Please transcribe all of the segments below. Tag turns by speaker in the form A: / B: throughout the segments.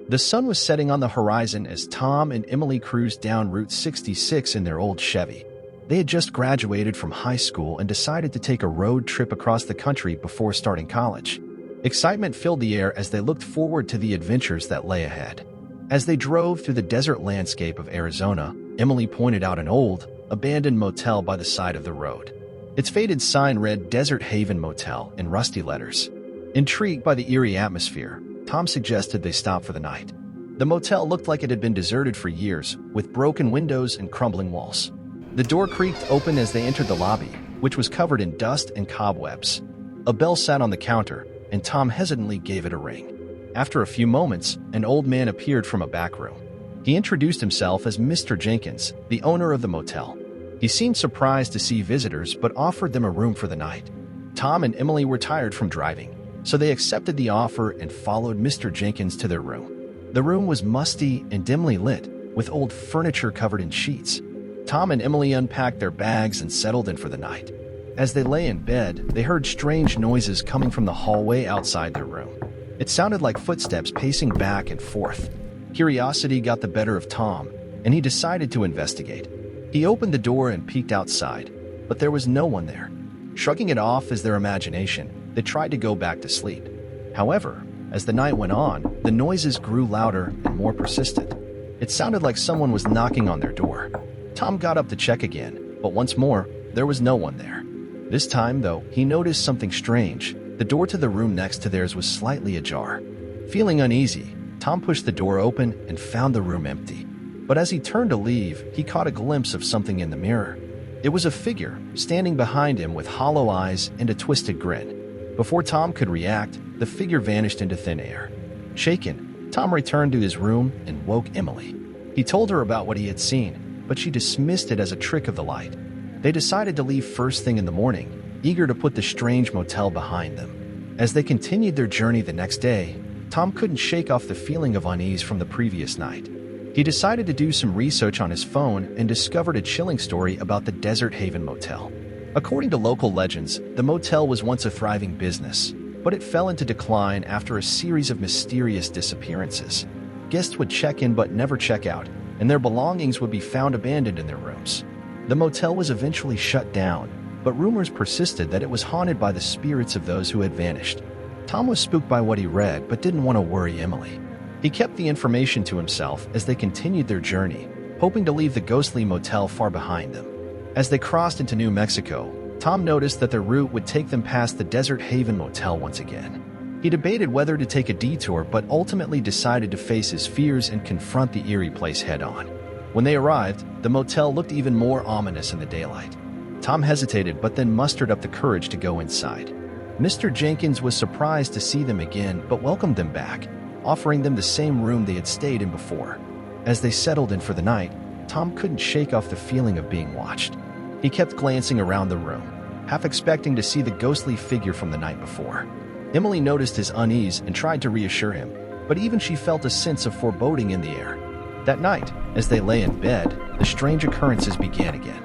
A: The sun was setting on the horizon as Tom and Emily cruised down Route 66 in their old Chevy. They had just graduated from high school and decided to take a road trip across the country before starting college. Excitement filled the air as they looked forward to the adventures that lay ahead. As they drove through the desert landscape of Arizona, Emily pointed out an old, abandoned motel by the side of the road. Its faded sign read Desert Haven Motel in rusty letters. Intrigued by the eerie atmosphere, Tom suggested they stop for the night. The motel looked like it had been deserted for years, with broken windows and crumbling walls. The door creaked open as they entered the lobby, which was covered in dust and cobwebs. A bell sat on the counter, and Tom hesitantly gave it a ring. After a few moments, an old man appeared from a back room. He introduced himself as Mr. Jenkins, the owner of the motel. He seemed surprised to see visitors but offered them a room for the night. Tom and Emily were tired from driving, so they accepted the offer and followed Mr. Jenkins to their room. The room was musty and dimly lit, with old furniture covered in sheets. Tom and Emily unpacked their bags and settled in for the night. As they lay in bed, they heard strange noises coming from the hallway outside their room. It sounded like footsteps pacing back and forth. Curiosity got the better of Tom, and he decided to investigate. He opened the door and peeked outside, but there was no one there. Shrugging it off as their imagination, they tried to go back to sleep. However, as the night went on, the noises grew louder and more persistent. It sounded like someone was knocking on their door. Tom got up to check again, but once more, there was no one there. This time, though, he noticed something strange. The door to the room next to theirs was slightly ajar. Feeling uneasy, Tom pushed the door open and found the room empty. But as he turned to leave, he caught a glimpse of something in the mirror. It was a figure, standing behind him with hollow eyes and a twisted grin. Before Tom could react, the figure vanished into thin air. Shaken, Tom returned to his room and woke Emily. He told her about what he had seen, but she dismissed it as a trick of the light. They decided to leave first thing in the morning, eager to put the strange motel behind them. As they continued their journey the next day, Tom couldn't shake off the feeling of unease from the previous night. He decided to do some research on his phone and discovered a chilling story about the Desert Haven Motel. According to local legends, the motel was once a thriving business, but it fell into decline after a series of mysterious disappearances. Guests would check in but never check out, and their belongings would be found abandoned in their rooms. The motel was eventually shut down, but rumors persisted that it was haunted by the spirits of those who had vanished. Tom was spooked by what he read but didn't want to worry Emily. He kept the information to himself as they continued their journey, hoping to leave the ghostly motel far behind them. As they crossed into New Mexico, Tom noticed that their route would take them past the Desert Haven Motel once again. He debated whether to take a detour but ultimately decided to face his fears and confront the eerie place head-on. When they arrived, the motel looked even more ominous in the daylight. Tom hesitated but then mustered up the courage to go inside. Mr. Jenkins was surprised to see them again but welcomed them back, offering them the same room they had stayed in before. As they settled in for the night, Tom couldn't shake off the feeling of being watched. He kept glancing around the room, half expecting to see the ghostly figure from the night before. Emily noticed his unease and tried to reassure him, but even she felt a sense of foreboding in the air. That night, as they lay in bed, the strange occurrences began again.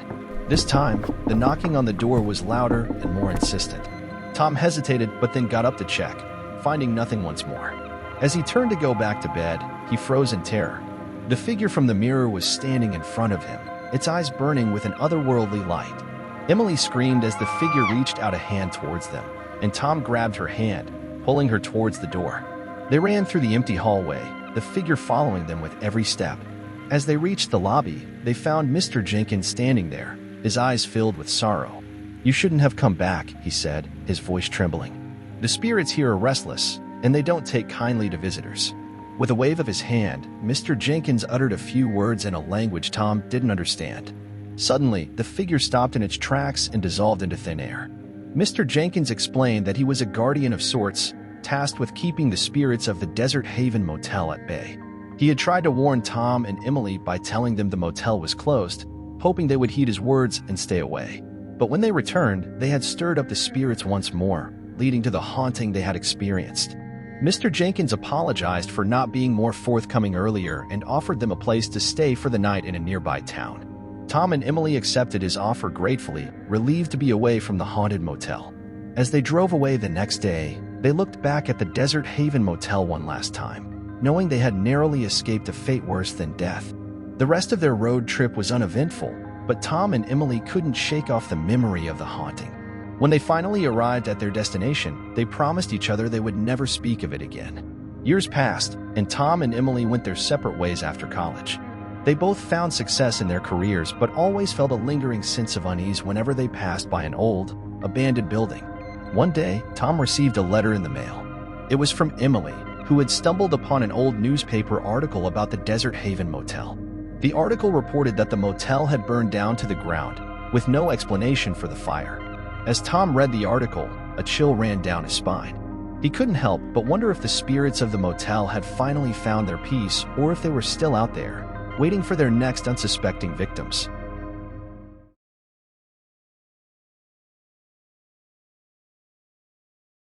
A: This time, the knocking on the door was louder and more insistent. Tom hesitated but then got up to check, finding nothing once more. As he turned to go back to bed, he froze in terror. The figure from the mirror was standing in front of him, its eyes burning with an otherworldly light. Emily screamed as the figure reached out a hand towards them, and Tom grabbed her hand, pulling her towards the door. They ran through the empty hallway, the figure following them with every step. As they reached the lobby, they found Mr. Jenkins standing there, his eyes filled with sorrow. "You shouldn't have come back," he said, his voice trembling. "The spirits here are restless, and they don't take kindly to visitors." With a wave of his hand, Mr. Jenkins uttered a few words in a language Tom didn't understand. Suddenly, the figure stopped in its tracks and dissolved into thin air. Mr. Jenkins explained that he was a guardian of sorts, tasked with keeping the spirits of the Desert Haven Motel at bay. He had tried to warn Tom and Emily by telling them the motel was closed, hoping they would heed his words and stay away. But when they returned, they had stirred up the spirits once more, leading to the haunting they had experienced. Mr. Jenkins apologized for not being more forthcoming earlier and offered them a place to stay for the night in a nearby town. Tom and Emily accepted his offer gratefully, relieved to be away from the haunted motel. As they drove away the next day, they looked back at the Desert Haven Motel one last time. knowing they had narrowly escaped a fate worse than death. The rest of their road trip was uneventful, but Tom and Emily couldn't shake off the memory of the haunting. When they finally arrived at their destination, they promised each other they would never speak of it again. Years passed, and Tom and Emily went their separate ways after college. They both found success in their careers, but always felt a lingering sense of unease whenever they passed by an old, abandoned building. One day, Tom received a letter in the mail. It was from Emily, who had stumbled upon an old newspaper article about the Desert Haven Motel. The article reported that the motel had burned down to the ground, with no explanation for the fire. As Tom read the article, a chill ran down his spine. He couldn't help but wonder if the spirits of the motel had finally found their peace or if they were still out there, waiting for their next unsuspecting victims.